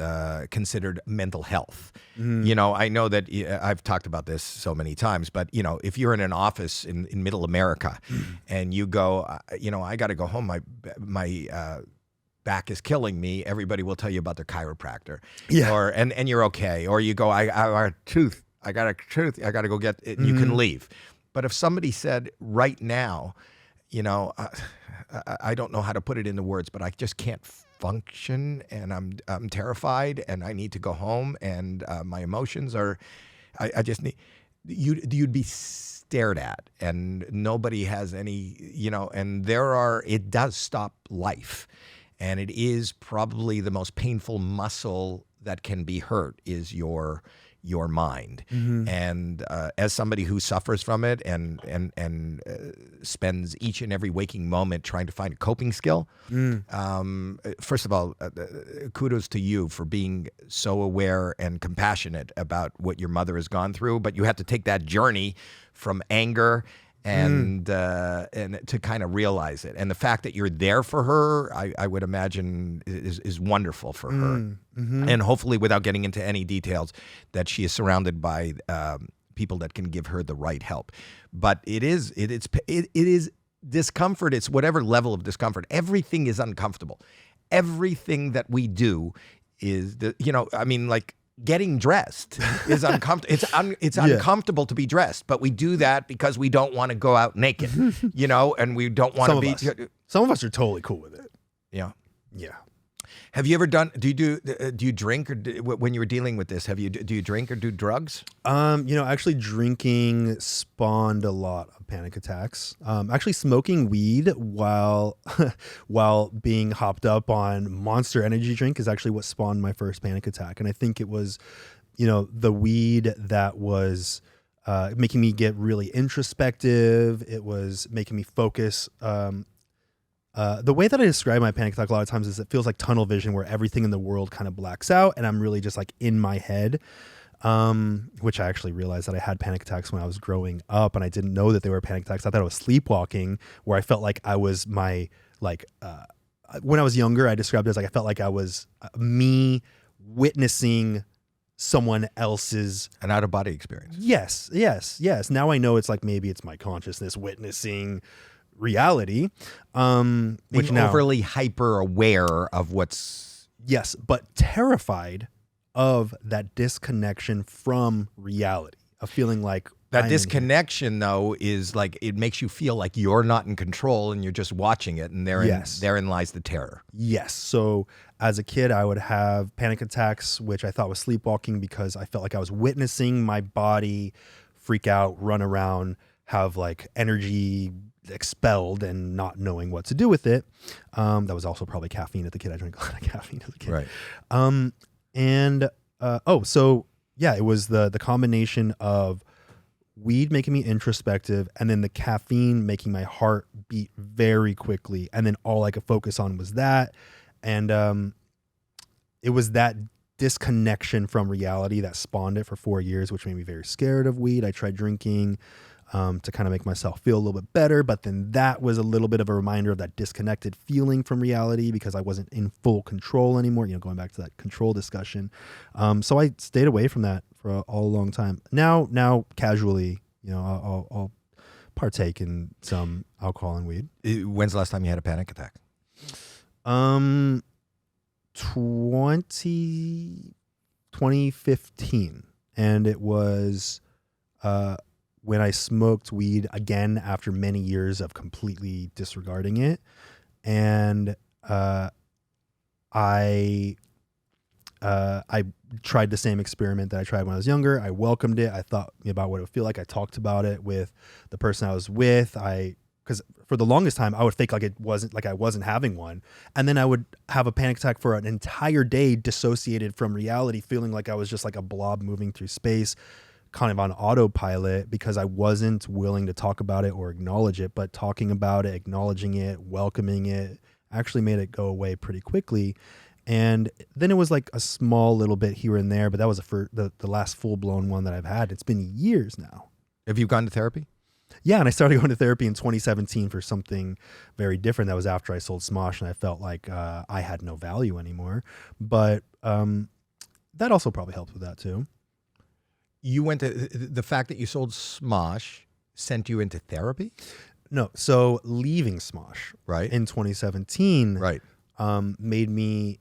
considered mental health. I know that I've talked about this so many times, but if you're in an office in middle America and you go, I got to go home, my back is killing me, everybody will tell you about their chiropractor. Or and you're okay. Or you go, I got a tooth, I got to go get it, and you can leave. But if somebody said right now, I don't know how to put it into words, but I just can't function, and I'm terrified, and I need to go home, and my emotions are, I just need, you'd be stared at, and nobody has any, and it does stop life, and it is probably the most painful muscle that can be hurt is your mind. And as somebody who suffers from it and spends each and every waking moment trying to find a coping skill, first of all, kudos to you for being so aware and compassionate about what your mother has gone through. But you have to take that journey from anger and to kind of realize it. And the fact that you're there for her, I would imagine is wonderful for her. And hopefully, without getting into any details, that she is surrounded by people that can give her the right help. But it is discomfort. It's whatever level of discomfort. Everything is uncomfortable. Everything that we do is getting dressed is uncomfortable. It's uncomfortable to be dressed, but we do that because we don't want to go out naked, and we don't want to be. Some of us are totally cool with it. Yeah. Yeah. Have you ever done? Do you drink, or when you were dealing with this? Do you drink or do drugs? Actually, drinking spawned a lot of panic attacks. Actually, smoking weed while being hopped up on Monster Energy drink is actually what spawned my first panic attack, and I think it was, the weed that was making me get really introspective. It was making me focus. The way that I describe my panic attack a lot of times is it feels like tunnel vision, where everything in the world kind of blacks out and I'm really just like in my head, which I actually realized that I had panic attacks when I was growing up, and I didn't know that they were panic attacks. I thought it was sleepwalking, where I felt like I was when I was younger, I described it as I felt like I was me witnessing someone else's an out-of-body experience. Yes. Now I know it's like maybe it's my consciousness witnessing reality, which now overly hyper aware of what's but terrified of that disconnection from reality, of feeling like that disconnection though is like, it makes you feel like you're not in control and you're just watching it, and therein lies the terror. Yes. So as a kid, I would have panic attacks, which I thought was sleepwalking, because I felt like I was witnessing my body freak out, run around, have like energy expelled and not knowing what to do with it. That was also probably caffeine as a kid. I drank a lot of caffeine as a kid. Right. It was the combination of weed making me introspective and then the caffeine making my heart beat very quickly. And then all I could focus on was that. And it was that disconnection from reality that spawned it for 4 years, which made me very scared of weed. I tried drinking to kind of make myself feel a little bit better. But then that was a little bit of a reminder of that disconnected feeling from reality, because I wasn't in full control anymore, going back to that control discussion. So I stayed away from that for a long time. Now casually, I'll partake in some alcohol and weed. When's the last time you had a panic attack? 2015. And it was when I smoked weed again after many years of completely disregarding it. And I tried the same experiment that I tried when I was younger. I welcomed it. I thought about what it would feel like. I talked about it with the person I was with. I because for the longest time I would fake like I wasn't having one, and then I would have a panic attack for an entire day, dissociated from reality, feeling like I was just like a blob moving through space, kind of on autopilot, because I wasn't willing to talk about it or acknowledge it. But talking about it, acknowledging it, welcoming it, actually made it go away pretty quickly. And then it was like a small little bit here and there, but that was the last full-blown one that I've had. It's been years now. Have you gone to therapy? Yeah, and I started going to therapy in 2017 for something very different. That was after I sold SMOSH, and I felt like I had no value anymore. But that also probably helped with that too. You went to the fact that you sold SMOSH sent you into therapy? No, so leaving SMOSH right in 2017 right made me.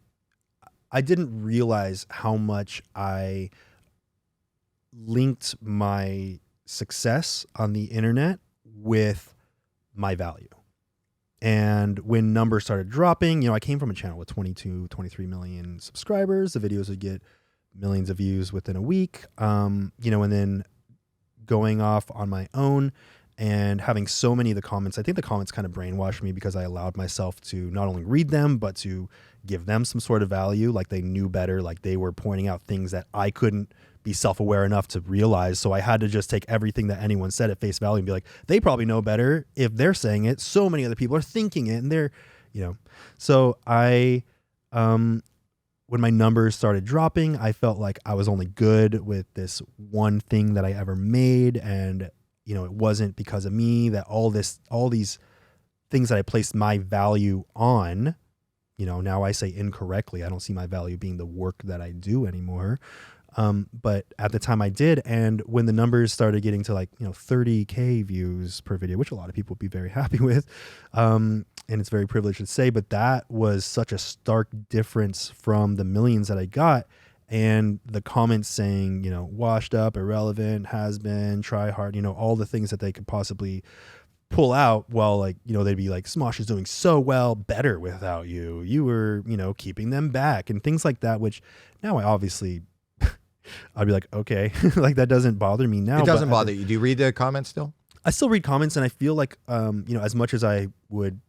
I didn't realize how much I linked my success on the internet with my value. And when numbers started dropping, I came from a channel with 22, 23 million subscribers. The videos would get millions of views within a week, and then going off on my own and having so many of the comments. I think the comments kind of brainwashed me, because I allowed myself to not only read them, but to give them some sort of value, like they knew better, like they were pointing out things that I couldn't be self-aware enough to realize. So I had to just take everything that anyone said at face value and be like, they probably know better if they're saying it. So many other people are thinking it, and they're, so I, when my numbers started dropping, I felt like I was only good with this one thing that I ever made. And, it wasn't because of me that all these things that I placed my value on, now I say incorrectly, I don't see my value being the work that I do anymore. But at the time I did. And when the numbers started getting to 30K views per video, which a lot of people would be very happy with, and it's very privileged to say, but that was such a stark difference from the millions that I got. And the comments saying, washed up, irrelevant, has been, try hard, all the things that they could possibly pull out. Well, they'd be like, SMOSH is doing so well, better without you. You were, keeping them back and things like that, which now I obviously, I'd be like, okay, that doesn't bother me now. It doesn't bother you. Do you read the comments still? I still read comments, and I feel like, as much as I would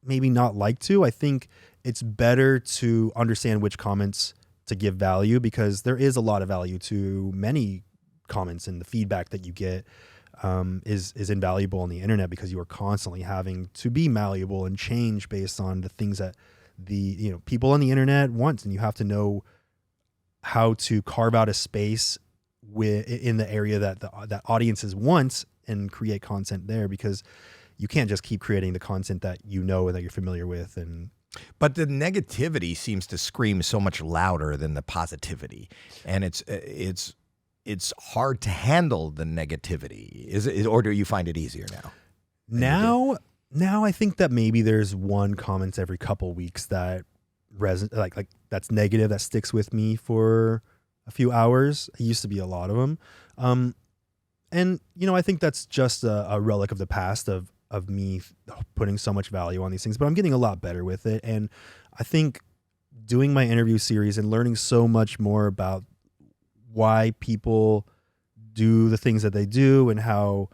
maybe not like to, I think it's better to understand which comments to give value, because there is a lot of value to many comments, and the feedback that you get is invaluable on the internet, because you are constantly having to be malleable and change based on the things that the people on the internet want, and you have to know how to carve out a space in the area that that audiences want and create content there, because you can't just keep creating the content that and that you're familiar with. But the negativity seems to scream so much louder than the positivity, and it's hard to handle the negativity. Is it, or do you find it easier now? Now I think that maybe there's one comment every couple weeks that like that's negative, that sticks with me for a few hours. It used to be a lot of them, and I think that's just a relic of the past of me putting so much value on these things, but I'm getting a lot better with it. And I think doing my interview series and learning so much more about why people do the things that they do, and how,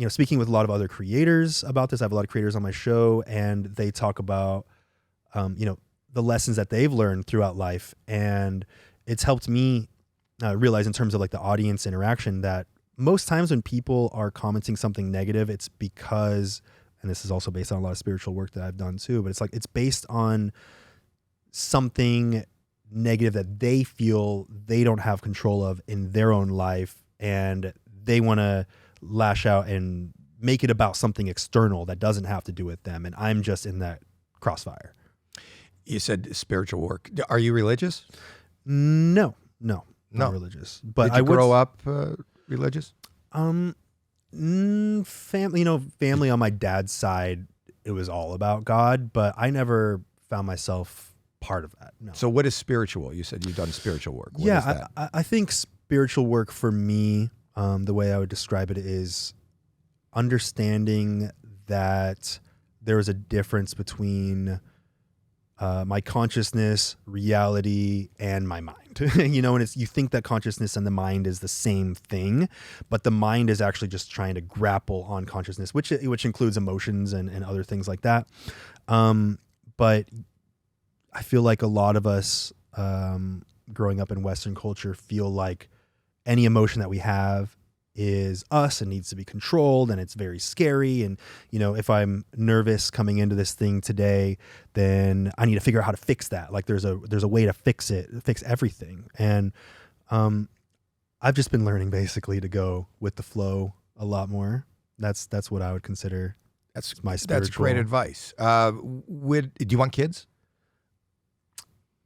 speaking with a lot of other creators about this. I have a lot of creators on my show, and they talk about, the lessons that they've learned throughout life. And it's helped me realize, in terms of the audience interaction, that most times when people are commenting something negative, it's because, and this is also based on a lot of spiritual work that I've done too, but it's based on something negative that they feel they don't have control of in their own life, and they want to lash out and make it about something external that doesn't have to do with them. And I'm just in that crossfire. You said spiritual work. Are you religious? No, not religious. But Did you grow up religious? Family, family on my dad's side, it was all about God, but I never found myself part of that. No. So what is spiritual? You said you've done spiritual work. What is that? I think spiritual work for me, the way I would describe it, is understanding that there is a difference between my consciousness, reality, and my mind. You know, and you think that consciousness and the mind is the same thing, but the mind is actually just trying to grapple on consciousness, which includes emotions and other things like that. But I feel like a lot of us growing up in Western culture feel like any emotion that we have is us and needs to be controlled, and it's very scary. And, you know, if I'm nervous coming into this thing today, then I need to figure out how to fix that. Like there's a way to fix everything. And I've just been learning basically to go with the flow a lot more. That's what I would consider. That's my spiritual. That's great advice. Do you want kids?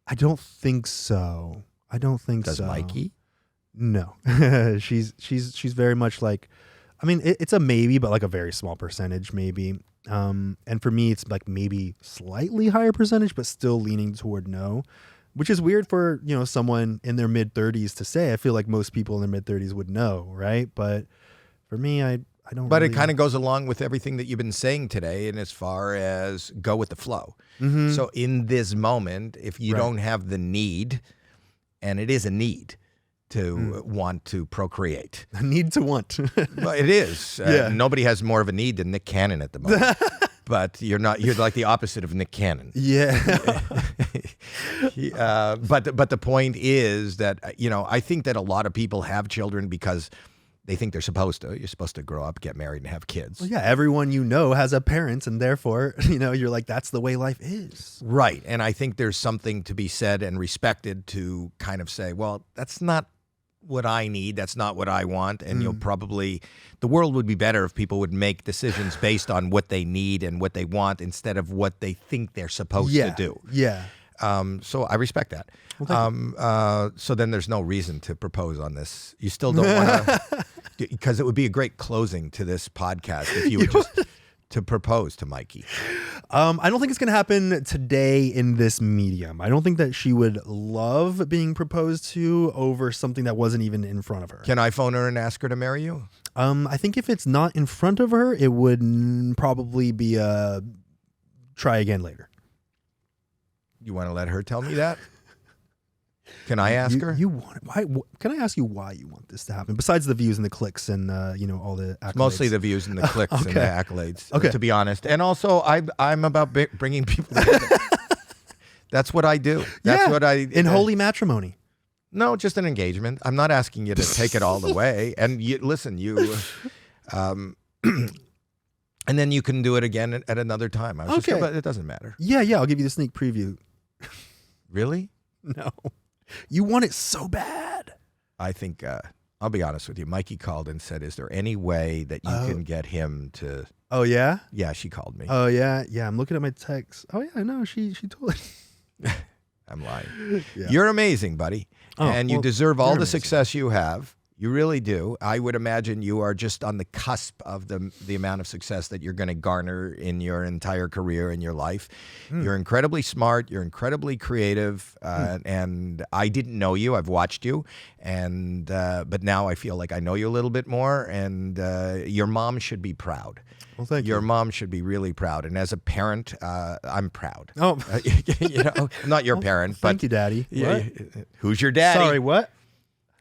I don't think so. Does Mikey? No. she's very much like, I mean, it's a maybe, but like a very small percentage maybe. And for me, it's like maybe slightly higher percentage, but still leaning toward no, which is weird for, you know, someone in their mid 30s to say. I feel like most people in their mid 30s would know, right? But for me, I don't. But really... it kind of goes along with everything that you've been saying today, and as far as go with the flow. Mm-hmm. So in this moment, if you don't have the need, and it is a need to want to procreate. A need to want. Well, it is. Nobody has more of a need than Nick Cannon at the moment. But you're like the opposite of Nick Cannon. Yeah. But the point is that, you know, I think that a lot of people have children because they think they're supposed to. You're supposed to grow up, get married, and have kids. Well, yeah, everyone you know has a parent, and therefore, you know, you're like, that's the way life is. Right. And I think there's something to be said and respected to kind of say, well, that's not what I need. That's not what I want. And you'll probably, the world would be better if people would make decisions based on what they need and what they want instead of what they think they're supposed to do. Yeah. So I respect that. Well, so then there's no reason to propose on this. You still don't want to, because it would be a great closing to this podcast if you were just to propose to Mikey. I don't think it's going to happen today in this medium. I don't think that she would love being proposed to over something that wasn't even in front of her. Can I phone her and ask her to marry you? I think if it's not in front of her, it would probably be a try again later. You want to let her tell me that? Can I ask her? You want? Why? Can I ask you why you want this to happen? Besides the views and the clicks and you know, all the accolades. Mostly the views and the clicks and the accolades. Okay. To be honest, and also I'm about bringing people together. That's what I do. That's what I in holy matrimony. No, just an engagement. I'm not asking you to take it all the way. And listen, and then you can do it again at another time. But it doesn't matter. Yeah. I'll give you the sneak preview. Really? No. You want it so bad. I think, I'll be honest with you. Mikey called and said, is there any way that you can get him to... Oh, yeah? Yeah, she called me. Oh, yeah? Yeah, I'm looking at my text. Oh, yeah, no, she told me. I'm lying. Yeah. You're amazing, buddy. And you deserve all the success you have. You really do. I would imagine you are just on the cusp of the amount of success that you're going to garner in your entire career in your life. You're incredibly smart. You're incredibly creative. And I didn't know you. I've watched you. And but now I feel like I know you a little bit more. And your mom should be proud. Well, thank you. Your mom should be really proud. And as a parent, I'm proud. Oh. You know, I'm not your parent. Thank you, Daddy. Yeah, who's your daddy? Sorry, what?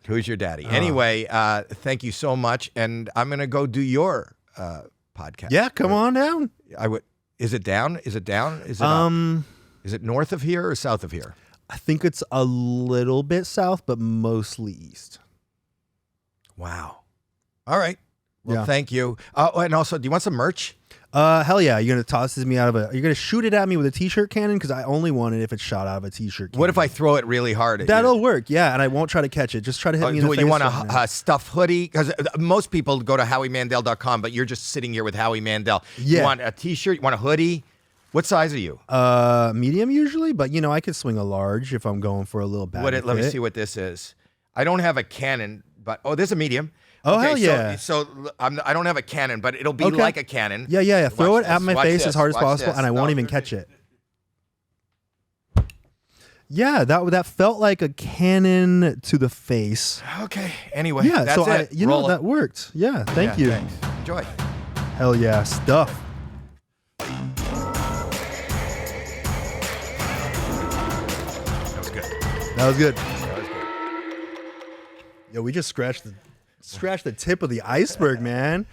Who's your daddy? Anyway, thank you so much, and I'm gonna go do your podcast. Yeah, come on down. I would. Is it down? Is it down? Is it up? Is it north of here or south of here? I think it's a little bit south, but mostly east. Wow. All right. Well, thank you. And also, do you want some merch? Hell yeah. You're going to toss me out of you're going to shoot it at me with a t-shirt cannon? Because I only want it if it's shot out of a t-shirt cannon. What if I throw it really hard at That'll work, yeah. And I won't try to catch it. Just try to hit me in the face. You want a stuff hoodie? Because most people go to HowieMandel.com, but you're just sitting here with Howie Mandel. Yeah. You want a t-shirt? You want a hoodie? What size are you? Medium usually, but you know, I could swing a large if I'm going for a little bag. Let me see what this is. I don't have a cannon, but there's a medium. Oh, hell yeah. So I don't have a cannon, but it'll be like a cannon. Yeah. Throw it at my face as hard as possible, and I won't even catch it. Yeah, that felt like a cannon to the face. Okay. Anyway, yeah, that's it. That worked. Yeah, thank you. Thanks. Enjoy. Hell yeah, stuff. That was good. That was good. Yo, we just scratched the tip of the iceberg, man.